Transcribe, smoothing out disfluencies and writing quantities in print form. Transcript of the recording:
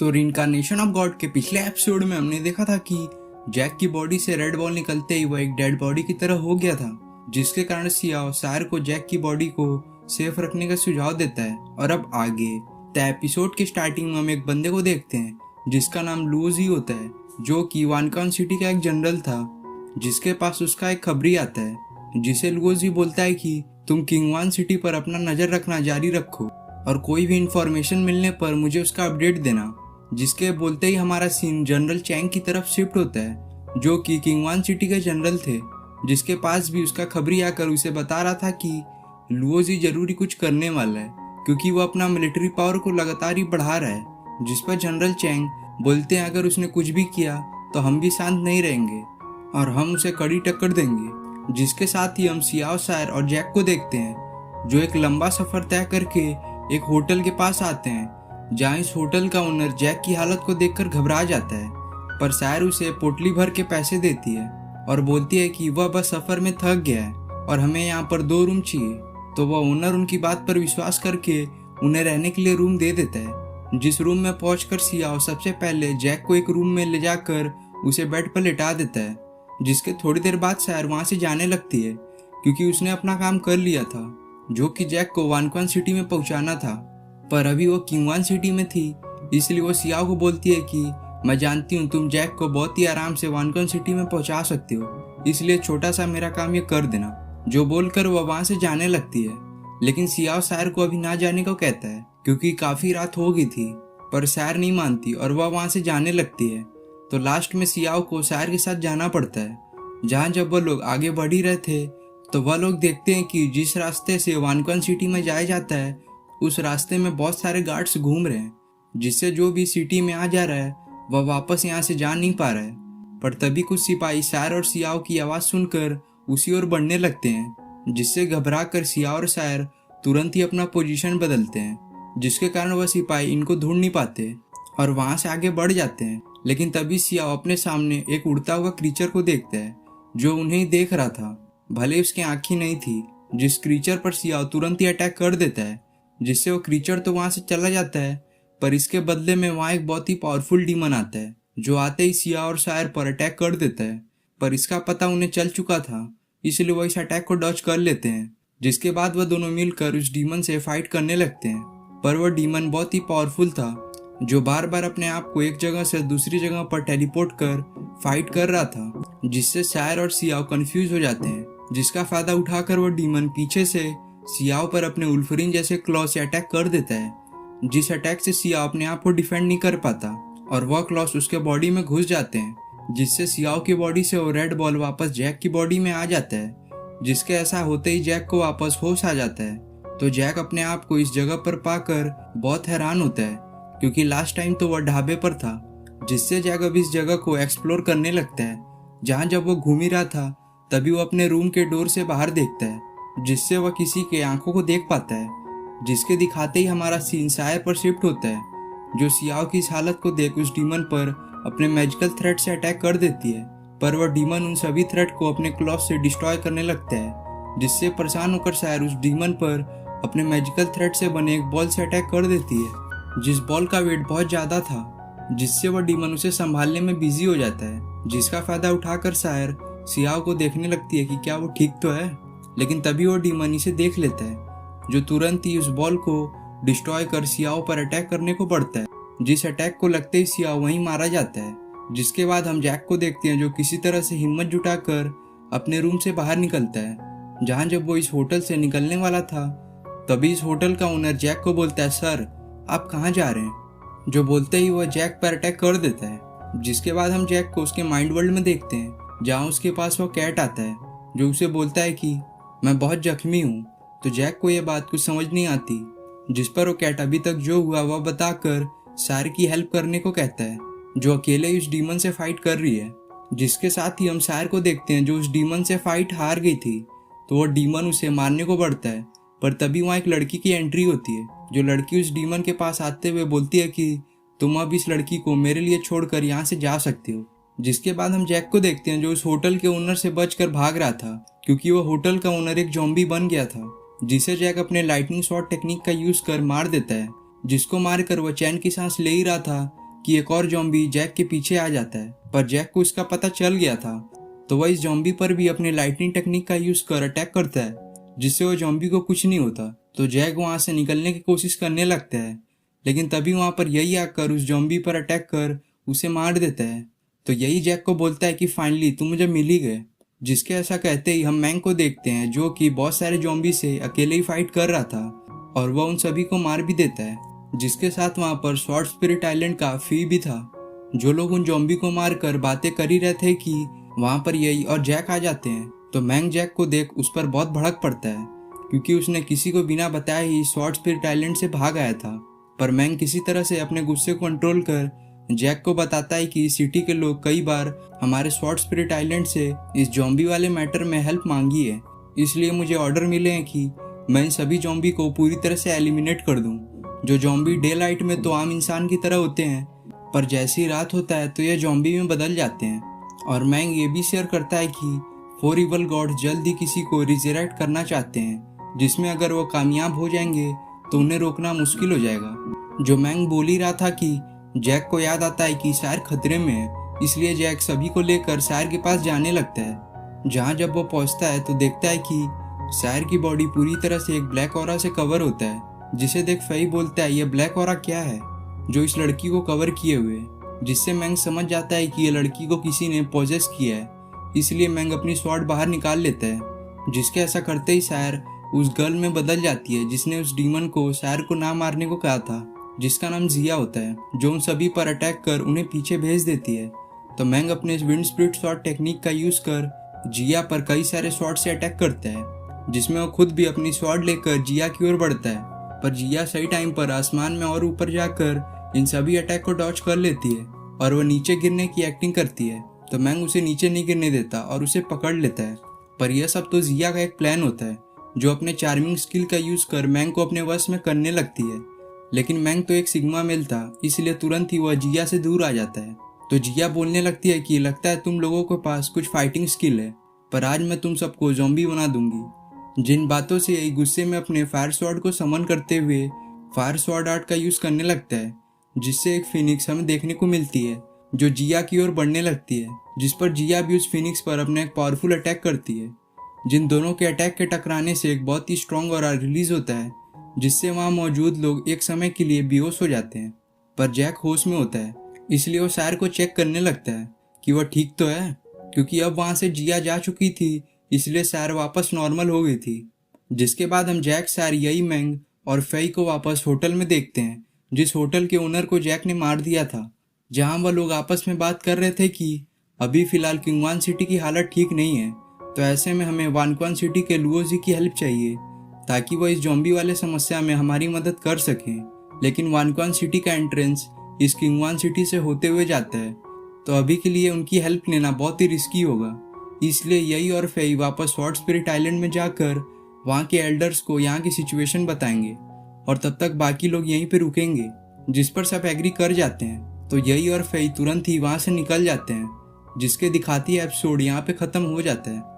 तो रिइंकार्नेशन of God के पिछले एपिसोड में हमने देखा था कि जैक की बॉडी से रेड बॉल निकलते ही वह एक डेड बॉडी की तरह हो गया था, जिसके कारण सियाओ सायर को जैक की बॉडी को सेफ रखने का सुझाव देता है। और अब आगे तो एपिसोड की स्टार्टिंग में हम एक बंदे को देखते हैं जिसका नाम लुओजी होता है, जो कि वानकॉन सिटी का एक जनरल था, जिसके पास उसका एक खबरी आता है जिसे लुओजी बोलता है कि तुम किंगवान सिटी पर अपना नजर रखना जारी रखो और कोई भी इंफॉर्मेशन मिलने पर मुझे उसका अपडेट देना। जिसके बोलते ही हमारा सीन जनरल चैंग की तरफ शिफ्ट होता है, जो कि किंगवान सिटी के जनरल थे, जिसके पास भी उसका खबरी आकर उसे बता रहा था कि लुओजी जरूरी कुछ करने वाला है, क्योंकि वो अपना मिलिट्री पावर को लगातार ही बढ़ा रहा है। जिस पर जनरल चैंग बोलते हैं अगर उसने कुछ भी किया तो हम भी शांत नहीं रहेंगे और हम उसे कड़ी टक्कर देंगे। जिसके साथ ही हम सियाओ सायर और जैक को देखते हैं, जो एक लंबा सफर तय करके एक होटल के पास आते हैं, जहाँ इस होटल का ओनर जैक की हालत को देखकर घबरा जाता है। पर सायर उसे पोटली भर के पैसे देती है और बोलती है कि वह बस सफर में थक गया है और हमें यहाँ पर 2 रूम चाहिए। तो वह ओनर उनकी बात पर विश्वास करके उन्हें रहने के लिए रूम दे देता है। जिस रूम में पहुंचकर सियाओ सबसे पहले जैक को एक रूम में ले जाकर उसे बेड पर लेटा देता है। जिसके थोड़ी देर बाद सायर वहां से जाने लगती है, क्योंकि उसने अपना काम कर लिया था, जो कि जैक को वानकॉन सिटी में पहुंचाना था। पर अभी वो किंगवान सिटी में थी, इसलिए वो सियाओ को बोलती है कि मैं जानती हूँ तुम जैक को बहुत ही आराम से वानकॉन सिटी में पहुंचा सकते हो, इसलिए छोटा सा मेरा काम ये कर देना। जो बोलकर वह वहां से जाने लगती है, लेकिन सियाओ सायर को अभी ना जाने को कहता है, क्योंकि काफी रात हो गई थी। पर सायर नहीं मानती और वह वहां से जाने लगती है। तो लास्ट में सियाओ को सायर के साथ जाना पड़ता है। जहाँ जब वह लोग आगे बढ़ ही रहे थे तो वह लोग देखते हैं कि जिस रास्ते से वानकॉन सिटी में जाया जाता है उस रास्ते में बहुत सारे गार्ड्स घूम रहे हैं, जिससे जो भी सिटी में आ जा रहा है वह वापस यहाँ से जा नहीं पा रहा है। पर तभी कुछ सिपाही सायर और सियाओ की आवाज़ सुनकर उसी ओर बढ़ने लगते हैं, जिससे घबरा कर सियाओ और सायर तुरंत ही अपना पोजीशन बदलते हैं, जिसके कारण वह सिपाही इनको ढूंढ नहीं पाते और वहाँ से आगे बढ़ जाते हैं। लेकिन तभी सियाओ अपने सामने एक उड़ता हुआ क्रीचर को देखता है, जो उन्हें ही देख रहा था, भले उसकी आंखें नहीं थी। जिस क्रीचर पर सियाओ तुरंत ही अटैक कर देता है, जिससे वो क्रीचर तो वहां से चला जाता है। पर इसके बदले में वहां एक बहुत ही पावरफुल डीमन आता है, जो आते ही सियाओ और सायर पर अटैक कर देता है। पर इसका पता उन्हें चल चुका था, इसलिए वो इस अटैक को डॉज कर लेते हैं। जिसके बाद वह दोनों मिलकर उस डीमन से फाइट करने लगते हैं। पर वह डीमन बहुत ही पावरफुल था, जो बार बार अपने आप को एक जगह से दूसरी जगह पर टेलीपोर्ट कर फाइट कर रहा था, जिससे सायर और सियाओ कंफ्यूज हो जाते हैं। जिसका फायदा उठाकर वो डीमन पीछे से सियाओ पर अपने उल्फरिन जैसे क्लॉ से अटैक कर देता है, जिस अटैक से सियाओ अपने आप को डिफेंड नहीं कर पाता और वह क्लॉस उसके बॉडी में घुस जाते हैं, जिससे सियाओ की बॉडी से वो रेड बॉल वापस जैक की बॉडी में आ जाता है। जिसके ऐसा होते ही जैक को वापस होश आ जाता है। तो जैक अपने आप को इस जगह पर पाकर बहुत हैरान होता है, क्योंकि लास्ट टाइम तो वह ढाबे पर था। जिससे जैक अब इस जगह को एक्सप्लोर करने लगता है। जहाँ जब वो घूम ही रहा था तभी वो अपने रूम के डोर से बाहर देखता है, जिससे वह किसी के आंखों को देख पाता है। जिसके दिखाते ही हमारा सीन सायर पर शिफ्ट होता है, जो सियाओ की इस हालत को देख उस डीमन पर अपने मैजिकल थ्रेड से अटैक कर देती है। पर वह डीमन उन सभी थ्रेड को अपने क्लॉथ से डिस्ट्रॉय करने लगता है, जिससे परेशान होकर सायर उस डीमन पर अपने मैजिकल थ्रेड से बने एक बॉल से अटैक कर देती है, जिस बॉल का वेट बहुत ज्यादा था, जिससे वह डीमन उसे संभालने में बिजी हो जाता है। जिसका फायदा उठाकर सायर सियाओ को देखने लगती है कि क्या वो ठीक तो है। लेकिन तभी वो डीमन इसे देख लेता है, जो तुरंत ही उस बॉल को डिस्ट्रॉय कर सियाओ पर अटैक करने को बढ़ता है, जिस अटैक को लगते ही सियाओ वहीं मारा जाता है। जिसके बाद हम जैक को देखते हैं, जो किसी तरह से हिम्मत जुटाकर अपने रूम से बाहर निकलता है। जहाँ जब वो इस होटल से निकलने वाला था तभी इस होटल का ओनर जैक को बोलता है, सर आप कहाँ जा रहे हैं? जो बोलते ही वह जैक पर अटैक कर देता है। जिसके बाद हम जैक को उसके माइंड वर्ल्ड में देखते हैं, जहाँ उसके पास वो कैट आता है, जो उसे बोलता है कि मैं बहुत जख्मी हूँ। तो जैक को यह बात कुछ समझ नहीं आती, जिस पर वो कैट अभी तक जो हुआ वह बताकर सायर की हेल्प करने को कहता है, जो अकेले उस डीमन से फाइट कर रही है। जिसके साथ ही हम सायर को देखते हैं, जो उस डीमन से फाइट हार गई थी। तो वह डीमन उसे मारने को बढ़ता है। पर तभी वहाँ एक लड़की की एंट्री होती है, जो लड़की उस डीमन के पास आते हुए बोलती है कि तुम अब इस लड़की को मेरे लिए छोड़कर यहाँ से जा सकते हो। जिसके बाद हम जैक को देखते हैं, जो उस होटल के ओनर से बचकर भाग रहा था, क्योंकि वह होटल का ओनर एक ज़ॉम्बी बन गया था, जिसे जैक अपने लाइटनिंग शॉट टेक्निक का यूज कर मार देता है। जिसको मारकर वह चैन की सांस ले ही रहा था कि एक और जॉम्बी जैक के पीछे आ जाता है, पर जैक को इसका पता चल गया था, तो वह इस जॉम्बी पर भी अपने लाइटनिंग टेक्निक का यूज कर अटैक करता है, जिससे वो जॉम्बी को कुछ नहीं होता। तो जैक वहां से निकलने की कोशिश करने लगता है, लेकिन तभी वहां पर यही आकर उस जॉम्बी पर अटैक कर उसे मार देता है। तो यही जैक को बोलता है कि फाइनली तुम मुझे मिल ही गए। जिसके ऐसा कहते ही हम मैंग को देखते हैं, जो कि बहुत सारे जॉम्बी से अकेले ही फाइट कर रहा था, और वह उन सभी को मार भी देता है। जिसके साथ वहां पर स्वॉर्ड स्पिरिट आइलैंड का फी भी था। जो लोग उन जॉम्बी को मार कर बातें कर ही रहे थे कि वहां पर यही और जैक आ जाते हैं। तो मैंग जैक को देख उस पर बहुत भड़क पड़ता है, क्योंकि उसने किसी को बिना बताए ही स्वॉर्ड स्पिरिट आइलैंड से भाग आया था। पर मैंग किसी तरह से अपने गुस्से को कंट्रोल कर जैक को बताता है कि सिटी के लोग कई बार हमारे स्वॉर्ड स्पिरिट आइलैंड से इस जॉम्बी वाले मैटर में हेल्प मांगी है, इसलिए मुझे ऑर्डर मिले हैं कि मैं इन सभी जॉम्बी को पूरी तरह से एलिमिनेट कर दूं। जो जॉम्बी डे लाइट में तो आम इंसान की तरह होते हैं, पर जैसे ही रात होता है तो ये जॉम्बी में बदल जाते हैं। और मैंग ये भी शेयर करता है कि 4 इवल गॉड्स जल्द ही किसी को रिजरेक्ट करना चाहते हैं, जिसमें अगर वो कामयाब हो जाएंगे तो उन्हें रोकना मुश्किल हो जाएगा। जो मैंग बोल ही रहा था कि जैक को याद आता है कि सायर खतरे में है, इसलिए जैक सभी को लेकर सायर के पास जाने लगता है। जहाँ जब वो पहुँचता है तो देखता है कि सायर की बॉडी पूरी तरह से एक ब्लैक ऑरा से कवर होता है, जिसे देख फेई बोलता है ये ब्लैक ऑरा क्या है जो इस लड़की को कवर किए हुए, जिससे मैंग समझ जाता है कि ये लड़की को किसी ने पोजेस किया है। इसलिए मैंग अपनी स्वॉर्ड बाहर निकाल लेता है, जिसके ऐसा करते ही सायर उस गर्ल में बदल जाती है जिसने उस डीमन को सायर को ना मारने को कहा था, जिसका नाम जिया होता है, जो उन सभी पर अटैक कर उन्हें पीछे भेज देती है। तो मैंग अपने विंड स्प्लिट शॉट टेक्निक का यूज कर जिया पर कई सारे शॉट से अटैक करता है, जिसमें वो खुद भी अपनी स्वॉर्ड लेकर जिया की ओर बढ़ता है। पर जिया सही टाइम पर आसमान में और ऊपर जाकर इन सभी अटैक को डॉच कर लेती है और वह नीचे गिरने की एक्टिंग करती है। तो मैंग उसे नीचे नहीं गिरने देता और उसे पकड़ लेता है। पर यह सब तो जिया का एक प्लान होता है, जो अपने चार्मिंग स्किल का यूज कर मैंग को अपने वश में करने लगती है। लेकिन मैंग तो एक सिग्मा मेल था, इसलिए तुरंत ही वह जिया से दूर आ जाता है। तो जिया बोलने लगती है कि लगता है तुम लोगों के पास कुछ फाइटिंग स्किल है, पर आज मैं तुम सबको ज़ॉम्बी बना दूंगी। जिन बातों से यही गुस्से में अपने फायर स्वॉर्ड को समन करते हुए फायर स्वॉर्ड आर्ट का यूज करने लगता है, जिससे एक फिनिक्स हमें देखने को मिलती है जो जिया की ओर बढ़ने लगती है, जिस पर जिया भी उस फिनिक्स पर अपने एक पावरफुल अटैक करती है। जिन दोनों के अटैक के टकराने से एक बहुत ही स्ट्रॉन्ग और रिलीज होता है, जिससे वहाँ मौजूद लोग एक समय के लिए बेहोश हो जाते हैं। पर जैक होश में होता है, इसलिए वो सायर को चेक करने लगता है कि वह ठीक तो है, क्योंकि अब वहाँ से जिया जा चुकी थी, इसलिए सायर वापस नॉर्मल हो गई थी। जिसके बाद हम जैक, सायर, यही मैंग और फेई को वापस होटल में देखते हैं, जिस होटल के ओनर को जैक ने मार दिया था। जहाँ वह लोग आपस में बात कर रहे थे कि अभी फिलहाल किंगवान सिटी की हालत ठीक नहीं है, तो ऐसे में हमें वानक्वान सिटी के लुओजी की हेल्प चाहिए ताकि वह इस जॉम्बी वाले समस्या में हमारी मदद कर सकें। लेकिन वानक्वान सिटी का एंट्रेंस इस किंगवान सिटी से होते हुए जाता है, तो अभी के लिए उनकी हेल्प लेना बहुत ही रिस्की होगा। इसलिए यही और फेई वापस स्वॉर्ड स्पिरिट आइलैंड में जाकर वहाँ के एल्डर्स को यहाँ की सिचुएशन बताएंगे, और तब तक बाकी लोग यहीं पे रुकेंगे, जिस पर सब एग्री कर जाते हैं। तो यही और फेई तुरंत ही वहाँ से निकल जाते हैं, जिसके दिखाती एपिसोड यहाँ पे ख़त्म हो जाता है।